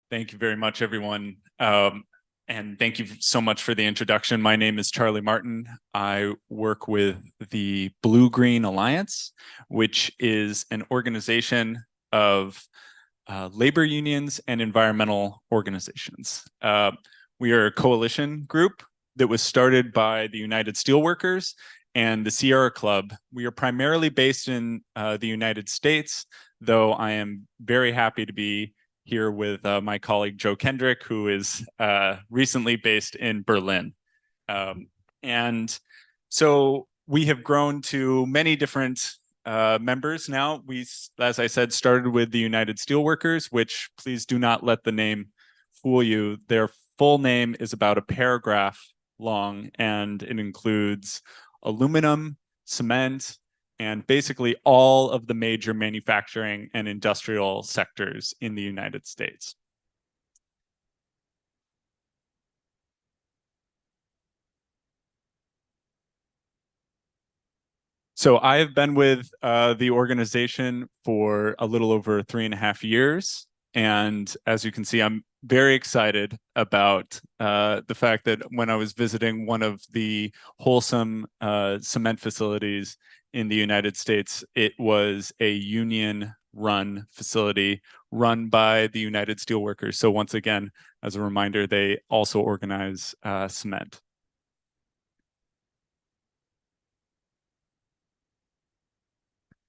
Thank you very much, everyone. And thank you so much for the introduction. My name is Charlie Martin. I work with the BlueGreen Alliance, which is an organization of labor unions and environmental organizations. We are a coalition group that was started by the United Steelworkers and the Sierra Club. We are primarily based in the United States, though I am very happy to be here with my colleague Joe Kendrick, who is recently based in Berlin. And so we have grown to many different members now. We, as I said, started with the United Steelworkers, which please do not let the name fool you. Their full name is about a paragraph long, and it includes aluminum, cement, and basically all of the major manufacturing and industrial sectors in the United States. So I have been with the organization for a little over 3.5 years. And as you can see, I'm very excited about the fact that when I was visiting one of the Wholesome cement facilities in the United States, it was a union-run facility run by the United Steelworkers. So once again, as a reminder, they also organize cement.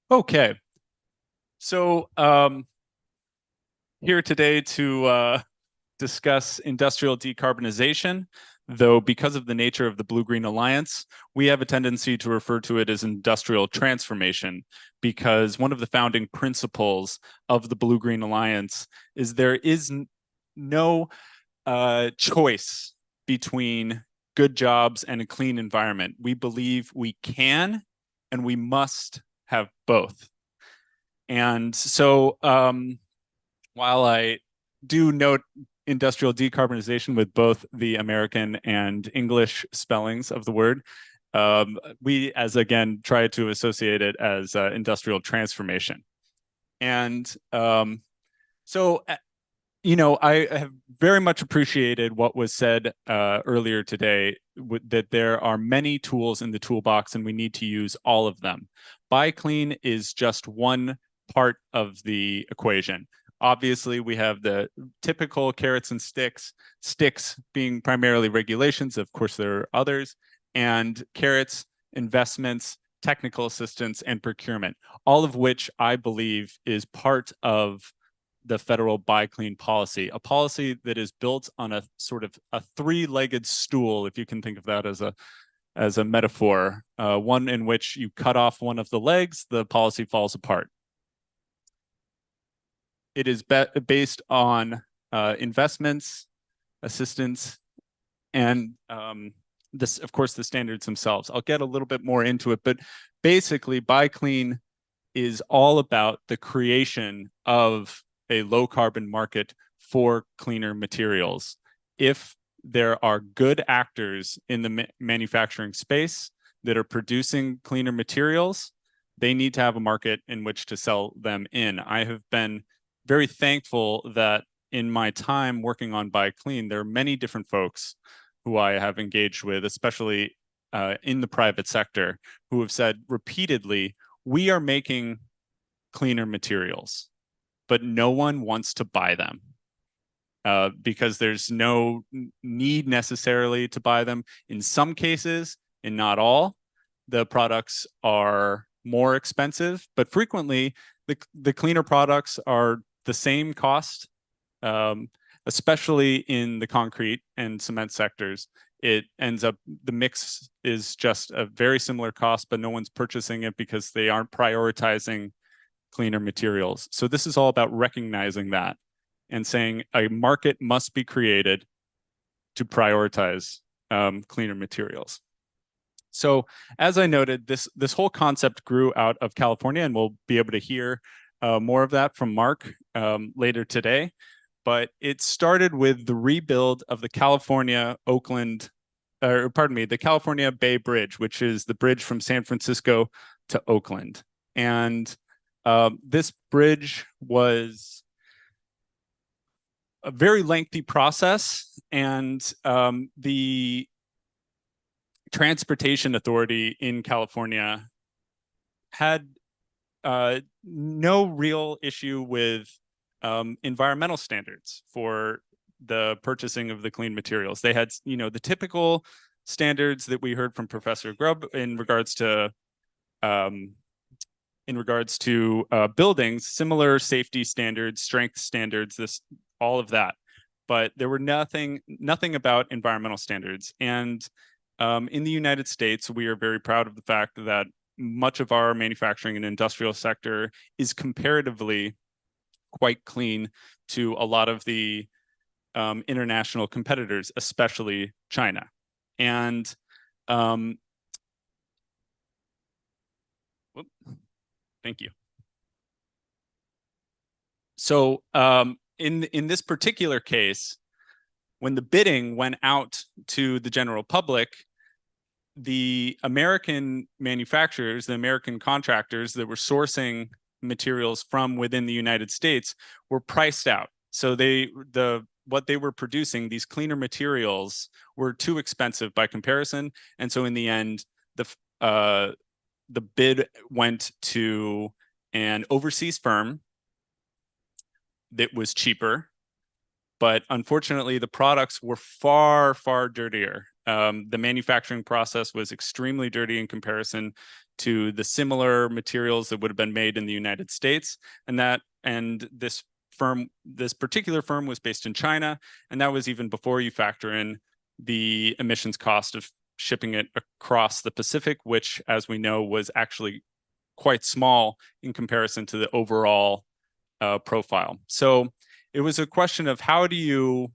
Okay, so here today to discuss industrial decarbonization, though because of the nature of the Blue-Green Alliance, we have a tendency to refer to it as industrial transformation, because one of the founding principles of the Blue-Green Alliance is there is no choice between good jobs and a clean environment. We believe we can and we must have both. And so while I do note industrial decarbonization with both the American and English spellings of the word, we, as again, try to associate it as industrial transformation. And so, I have very much appreciated what was said earlier today, that there are many tools in the toolbox and we need to use all of them. Buy Clean is just one part of the equation. Obviously, we have the typical carrots and sticks, sticks being primarily regulations. Of course, there are others, and carrots, investments, technical assistance, and procurement, all of which I believe is part of the federal Buy Clean policy, a policy that is built on a sort of a three-legged stool, if you can think of that as a metaphor, one in which you cut off one of the legs, the policy falls apart. It is based on investments, assistance, and this, of course, the standards themselves. I'll get a little bit more into it, but basically, Buy Clean is all about the creation of a low carbon market for cleaner materials. If there are good actors in the manufacturing space that are producing cleaner materials, they need to have a market in which to sell them in. I have been very thankful that in my time working on Buy Clean, there are many different folks who I have engaged with, especially in the private sector, who have said repeatedly, we are making cleaner materials, but no one wants to buy them because there's no need necessarily to buy them. In some cases, and not all, the products are more expensive, but frequently the cleaner products are the same cost, especially in the concrete and cement sectors. It ends up, the mix is just a very similar cost, but no one's purchasing it because they aren't prioritizing cleaner materials. So this is all about recognizing that and saying a market must be created to prioritize cleaner materials. So as I noted, this whole concept grew out of California, and we'll be able to hear more of that from Mark later today. But it started with the rebuild of the California Bay Bridge, which is the bridge from San Francisco to Oakland. And this bridge was a very lengthy process, and the Transportation Authority in California had no real issue with environmental standards for the purchasing of the clean materials. They had, the typical standards that we heard from Professor Grubb in regards to buildings, similar safety standards, strength standards, all of that. But there were nothing about environmental standards. And in the United States, we are very proud of the fact that much of our manufacturing and industrial sector is comparatively quite clean to a lot of the international competitors, especially China. And thank you. So in this particular case, when the bidding went out to the general public, the American manufacturers, the American contractors that were sourcing materials from within the United States were priced out. So what they were producing, these cleaner materials, were too expensive by comparison. And so in the end, the bid went to an overseas firm that was cheaper, but unfortunately the products were far, far dirtier. The manufacturing process was extremely dirty in comparison to the similar materials that would have been made in the United States. And this particular firm was based in China, and that was even before you factor in the emissions cost of shipping it across the Pacific, which, as we know, was actually quite small in comparison to the overall profile. So it was a question of how do you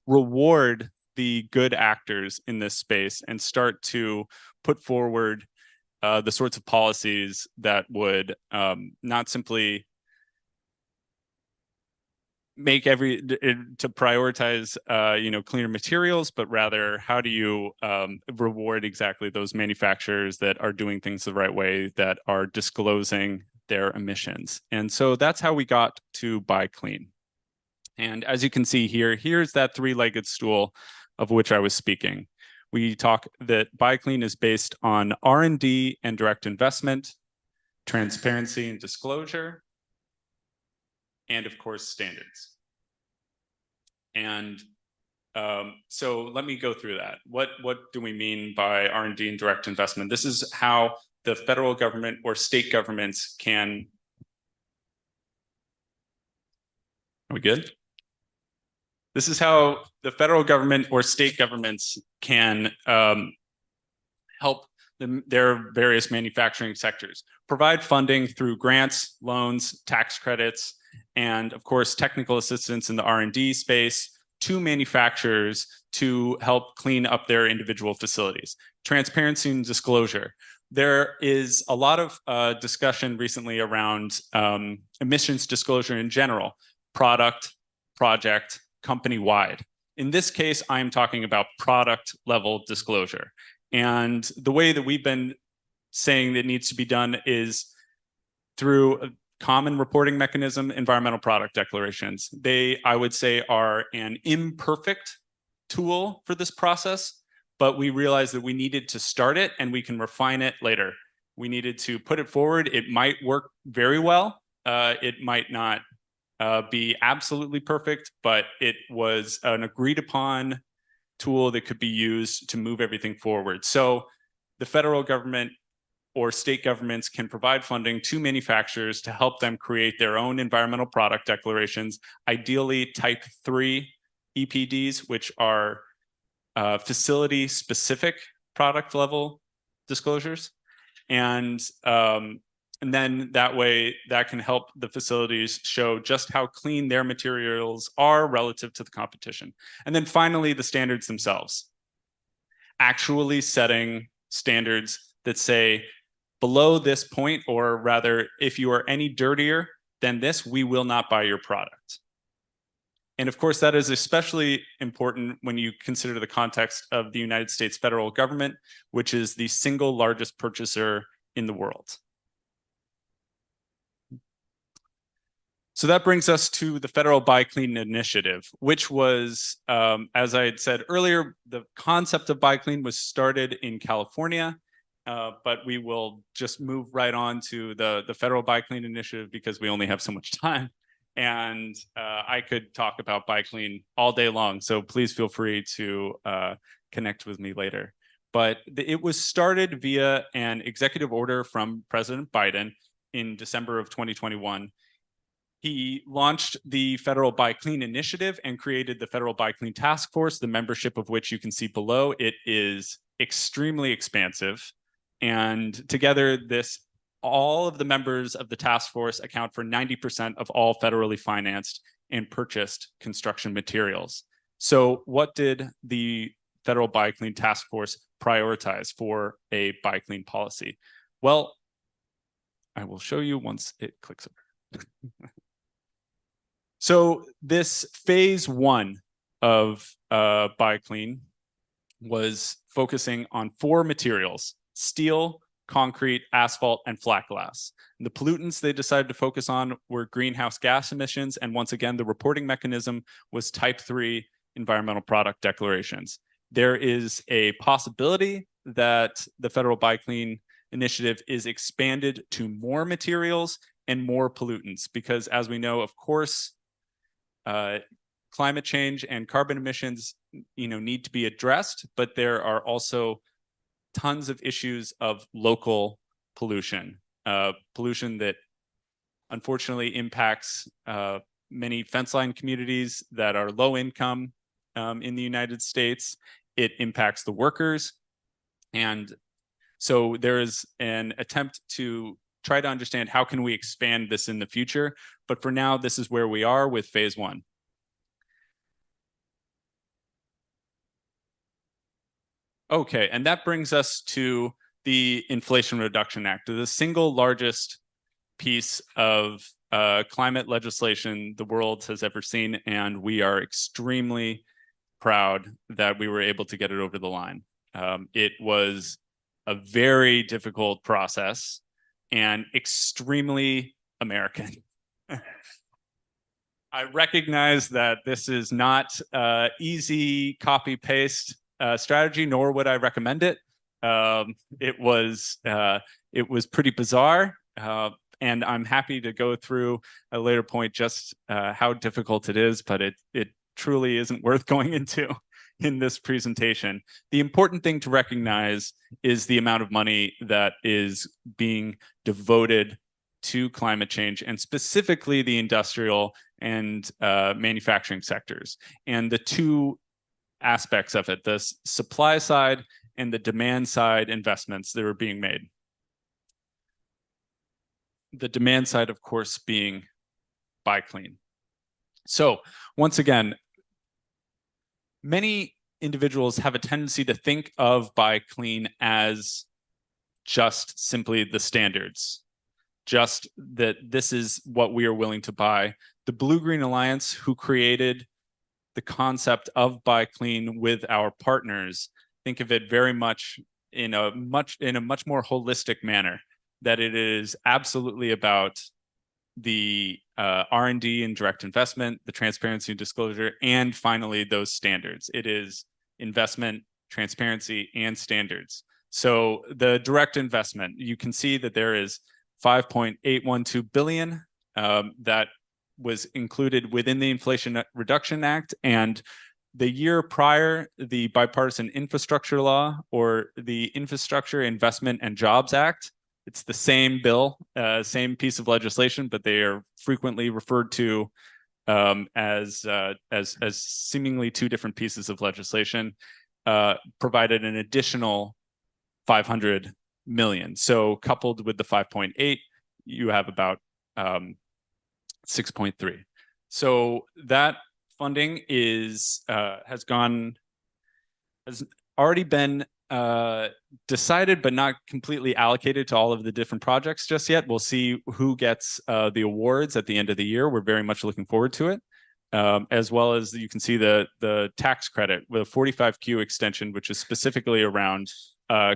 reward the good actors in this space and start to put forward the sorts of policies that would not simply make to prioritize cleaner materials, but rather how do you reward exactly those manufacturers that are doing things the right way, that are disclosing their emissions. And so that's how we got to Buy Clean. And as you can see here, here's that three-legged stool of which I was speaking. We talk that Buy Clean is based on R&D and direct investment, transparency and disclosure, and of course, standards. And so let me go through that. What do we mean by R&D and direct investment? This is how the federal government or state governments can... Are we good? This is how the federal government or state governments can help their various manufacturing sectors. Provide funding through grants, loans, tax credits, and of course, technical assistance in the R&D space to manufacturers to help clean up their individual facilities. Transparency and disclosure. There is a lot of discussion recently around emissions disclosure in general, product, project, company-wide. In this case, I'm talking about product level disclosure. And the way that we've been saying that needs to be done is through a common reporting mechanism, environmental product declarations. They, I would say, are an imperfect tool for this process, but we realized that we needed to start it and we can refine it later. We needed to put it forward. It might work very well. It might not be absolutely perfect, but it was an agreed upon tool that could be used to move everything forward. So the federal government or state governments can provide funding to manufacturers to help them create their own environmental product declarations, ideally type 3 EPDs, which are facility-specific product level disclosures. And then that way, that can help the facilities show just how clean their materials are relative to the competition. And then finally, the standards themselves. Actually setting standards that say, below this point, or rather, if you are any dirtier than this, we will not buy your product. And of course, that is especially important when you consider the context of the United States federal government, which is the single largest purchaser in the world. So that brings us to the Federal Buy Clean Initiative, which was, as I had said earlier, the concept of Buy Clean was started in California, but we will just move right on to the Federal Buy Clean Initiative because we only have so much time. And I could talk about Buy Clean all day long, so please feel free to connect with me later. But it was started via an executive order from President Biden in December of 2021. He launched the Federal Buy Clean Initiative and created the Federal Buy Clean Task Force, the membership of which you can see below. It is extremely expansive. And together, all of the members of the task force account for 90% of all federally financed and purchased construction materials. So what did the Federal Buy Clean Task Force prioritize for a Buy Clean policy? Well, I will show you once it clicks over. So this phase one of Buy Clean was focusing on 4 materials: steel, concrete, asphalt, and flat glass. And the pollutants they decided to focus on were greenhouse gas emissions. And once again, the reporting mechanism was type 3 environmental product declarations. There is a possibility that the Federal Buy Clean Initiative is expanded to more materials and more pollutants, because as we know, of course, climate change and carbon emissions, need to be addressed, but there are also tons of issues of local pollution, pollution that unfortunately impacts many fence line communities that are low income in the United States. It impacts the workers. And so there is an attempt to try to understand how can we expand this in the future. But for now, this is where we are with phase one. Okay, and that brings us to the Inflation Reduction Act, the single largest piece of climate legislation the world has ever seen, and we are extremely proud that we were able to get it over the line. It was a very difficult process and extremely American. I recognize that this is not easy copy-paste strategy, nor would I recommend it. It was pretty bizarre, and I'm happy to go through at a later point just how difficult it is, but it truly isn't worth going into in this presentation. The important thing to recognize is the amount of money that is being devoted to climate change, and specifically the industrial and manufacturing sectors. And the two aspects of it, the supply side and the demand side investments that are being made. The demand side, of course, being Buy Clean. So once again, many individuals have a tendency to think of Buy Clean as just simply the standards, just that this is what we are willing to buy. The BlueGreen Alliance, who created the concept of Buy Clean with our partners, think of it very much in a much more holistic manner, that it is absolutely about the R&D and direct investment, the transparency and disclosure, and finally those standards. It is investment, transparency, and standards. So the direct investment, you can see that there is $5.812 billion that was included within the Inflation Reduction Act. And the year prior, the Bipartisan Infrastructure Law, or the Infrastructure Investment and Jobs Act, it's the same bill, same piece of legislation, but they are frequently referred to as seemingly two different pieces of legislation, provided an additional 500 million. So coupled with the 5.8, you have about 6.3. So that funding has already been decided, but not completely allocated to all of the different projects just yet. We'll see who gets the awards at the end of the year. We're very much looking forward to it. As well as you can see the tax credit with a 45Q extension, which is specifically around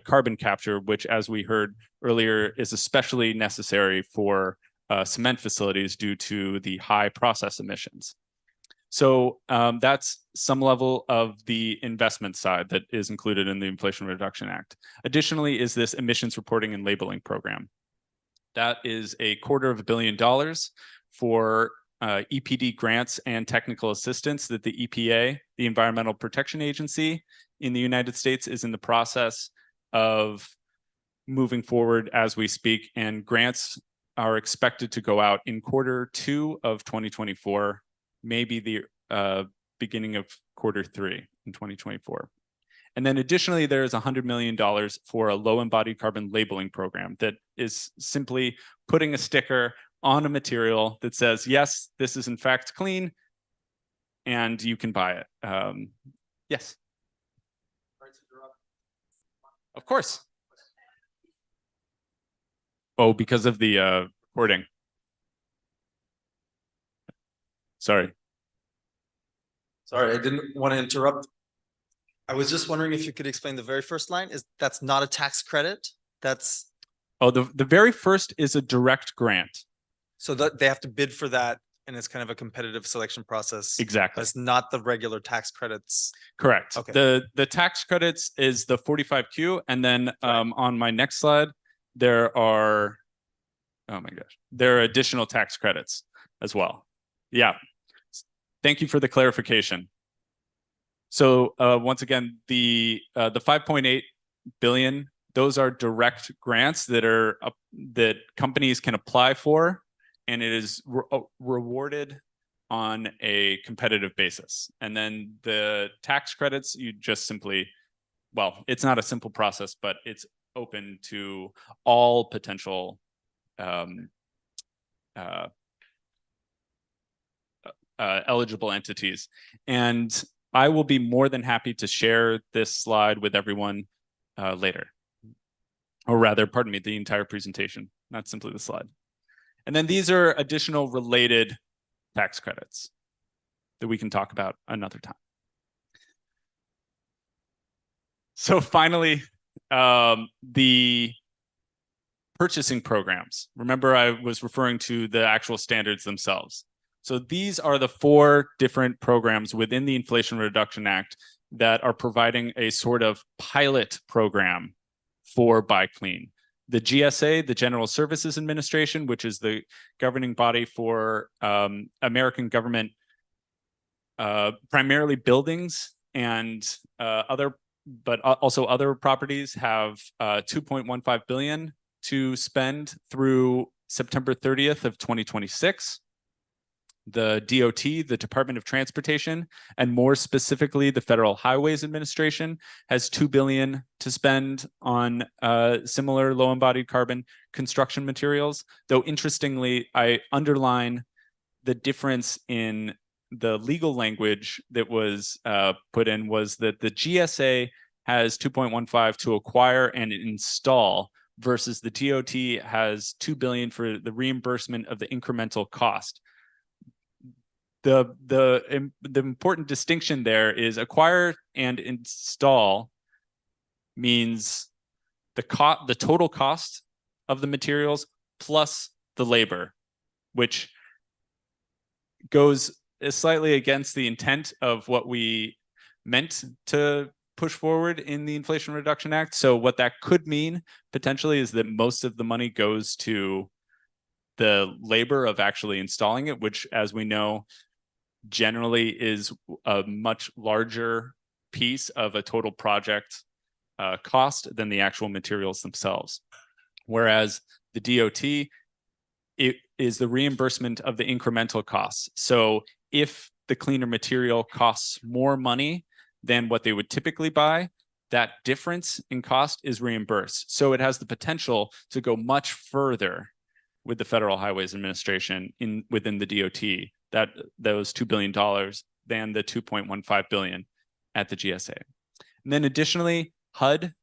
carbon capture, which, as we heard earlier, is especially necessary for cement facilities due to the high process emissions. So that's some level of the investment side that is included in the Inflation Reduction Act. Additionally is this emissions reporting and labeling program. That is $250 million for EPD grants and technical assistance that the EPA, the Environmental Protection Agency in the United States, is in the process of moving forward as we speak, and grants are expected to go out in Q2 of 2024, maybe the beginning of Q3 in 2024. And then additionally, there is $100 million for a low embodied carbon labeling program that is simply putting a sticker on a material that says, yes, this is in fact clean, and you can buy it. Yes. Of course. Oh, because of the recording. Sorry, I didn't want to interrupt. I was just wondering if you could explain the very first line. That's not a tax credit? That's the very first is a direct grant. so that they have to bid for that, and it's kind of a competitive selection process. Exactly. That's not the regular tax credits. Correct. Okay. The tax credits is the 45Q, and then on my next slide, there are, oh my gosh, there are additional tax credits as well. Yeah. Thank you for the clarification. So once again, the 5.8 billion, those are direct grants that are that companies can apply for, and it is rewarded on a competitive basis. And then the tax credits, you just simply, well, it's not a simple process, but it's open to all potential eligible entities. And I will be more than happy to share this slide with everyone later. Or rather, pardon me, the entire presentation, not simply the slide. And then these are additional related tax credits that we can talk about another time. So finally, the purchasing programs. Remember, I was referring to the actual standards themselves. So these are the 4 different programs within the Inflation Reduction Act that are providing a sort of pilot program for Buy Clean. The GSA, the General Services Administration, which is the governing body for American government, primarily buildings and but also other properties, have $2.15 billion to spend through September 30th of 2026. The DOT, the Department of Transportation, and more specifically, the Federal Highways Administration, has $2 billion to spend on similar low embodied carbon construction materials. Though interestingly, I underline the difference in the legal language that was put in was that the GSA has 2.15 to acquire and install, versus the DOT has $2 billion for the reimbursement of the incremental cost. The important distinction there is acquire and install means the total cost of the materials plus the labor, which goes slightly against the intent of what we meant to push forward in the Inflation Reduction Act. So what that could mean potentially is that most of the money goes to the labor of actually installing it, which, as we know, generally is a much larger piece of a total project cost than the actual materials themselves. Whereas the DOT, it is the reimbursement of the incremental costs. So if the cleaner material costs more money than what they would typically buy, that difference in cost is reimbursed. So it has the potential to go much further with the Federal Highways Administration within the DOT, those $2 billion than the $2.15 billion at the GSA. And then additionally, HUD,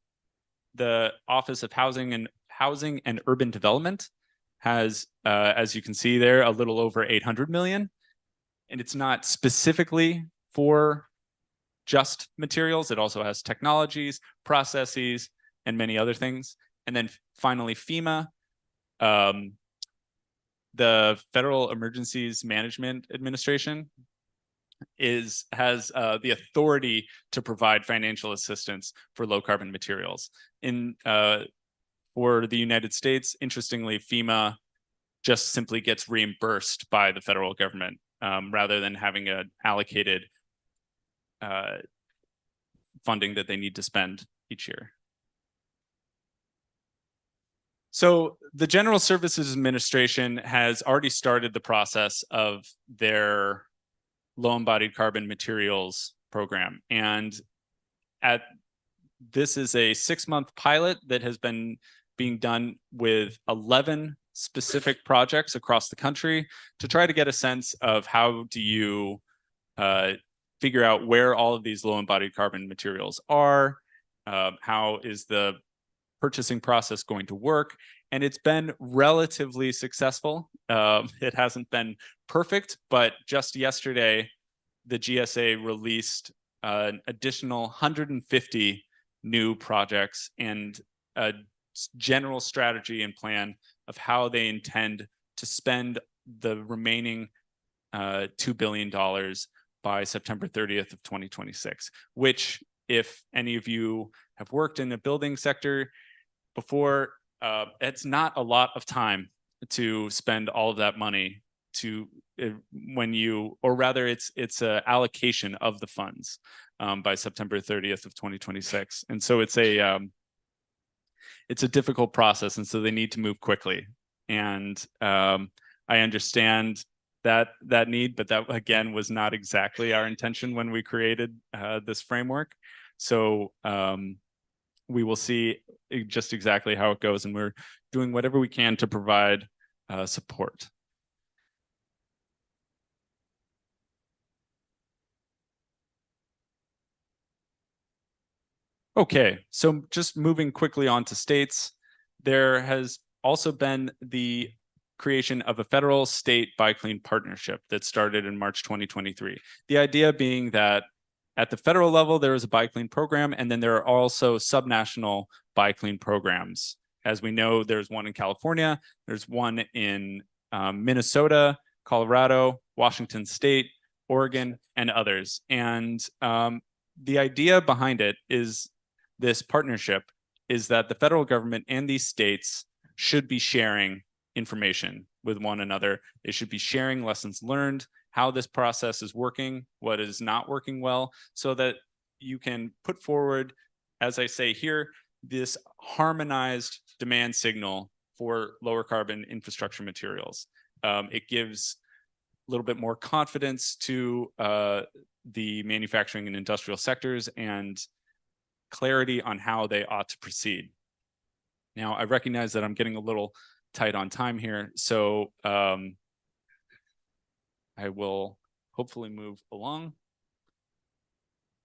the Office of Housing and Urban Development, has, as you can see there, a little over 800 million. And it's not specifically for just materials. It also has technologies, processes, and many other things. And then finally, FEMA, the Federal Emergencies Management Administration has the authority to provide financial assistance for low carbon materials. For the United States, interestingly, FEMA just simply gets reimbursed by the federal government rather than having an allocated funding that they need to spend each year. So the General Services Administration has already started the process of their low embodied carbon materials program. And this is a 6-month pilot that has been being done with 11 specific projects across the country to try to get a sense of how do you figure out where all of these low embodied carbon materials are, how is the purchasing process going to work, and it's been relatively successful. It hasn't been perfect, but just yesterday, the GSA released an additional 150 new projects and a general strategy and plan of how they intend to spend the remaining $2 billion by September 30th of 2026, which, if any of you have worked in the building sector before, it's not a lot of time to spend all of that money to when you, or rather it's a allocation of the funds by September 30th of 2026. And so it's a difficult process, and so they need to move quickly. And I understand that need, but that again was not exactly our intention when we created this framework. So we will see just exactly how it goes, and we're doing whatever we can to provide support. Okay, so just moving quickly on to states, there has also been the creation of a federal state buy clean partnership that started in March 2023. The idea being that at the federal level, there is a buy clean program, and then there are also subnational buy clean programs. As we know, there's one in California, there's one in Minnesota, Colorado, Washington State, Oregon, and others. And the idea behind it is this partnership is that the federal government and these states should be sharing information with one another. They should be sharing lessons learned, how this process is working, what is not working well, so that you can put forward, as I say here, this harmonized demand signal for lower carbon infrastructure materials. It gives a little bit more confidence to the manufacturing and industrial sectors and clarity on how they ought to proceed. Now, I recognize that I'm getting a little tight on time here, so I will hopefully move along.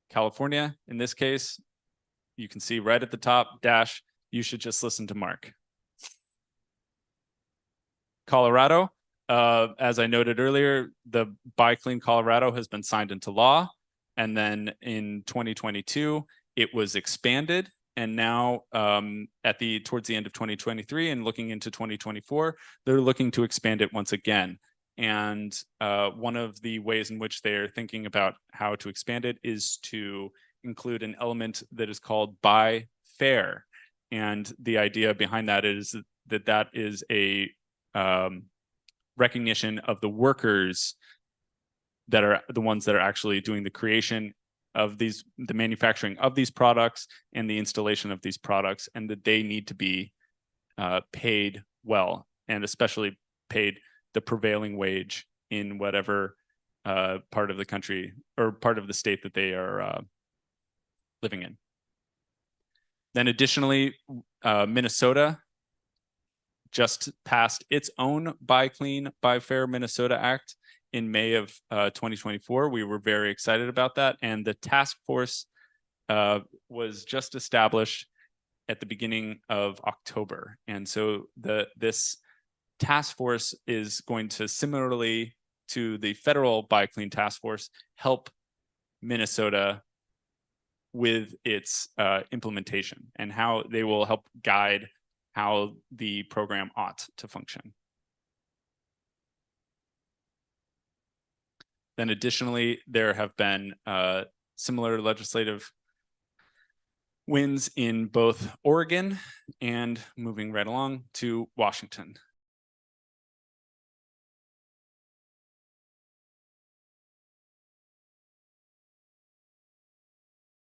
California, in this case, you can see right at the top, dash, you should just listen to Mark. Colorado, as I noted earlier, the Buy Clean Colorado has been signed into law. And then in 2022, it was expanded. And now towards the end of 2023 and looking into 2024, they're looking to expand it once again. And one of the ways in which they're thinking about how to expand it is to include an element that is called buy fair. And the idea behind that is that that is a recognition of the workers that are the ones that are actually doing the creation of the manufacturing of these products and the installation of these products, and that they need to be paid well, and especially paid the prevailing wage in whatever part of the country or part of the state that they are living in. Then additionally, Minnesota just passed its own Buy Clean, Buy Fair Minnesota Act in May of 2024. We were very excited about that. And the task force was just established at the beginning of October. And so this task force is going to, similarly to the federal Buy Clean task force, help Minnesota with its implementation and how they will help guide how the program ought to function. Then additionally, there have been similar legislative wins in both Oregon and moving right along to Washington.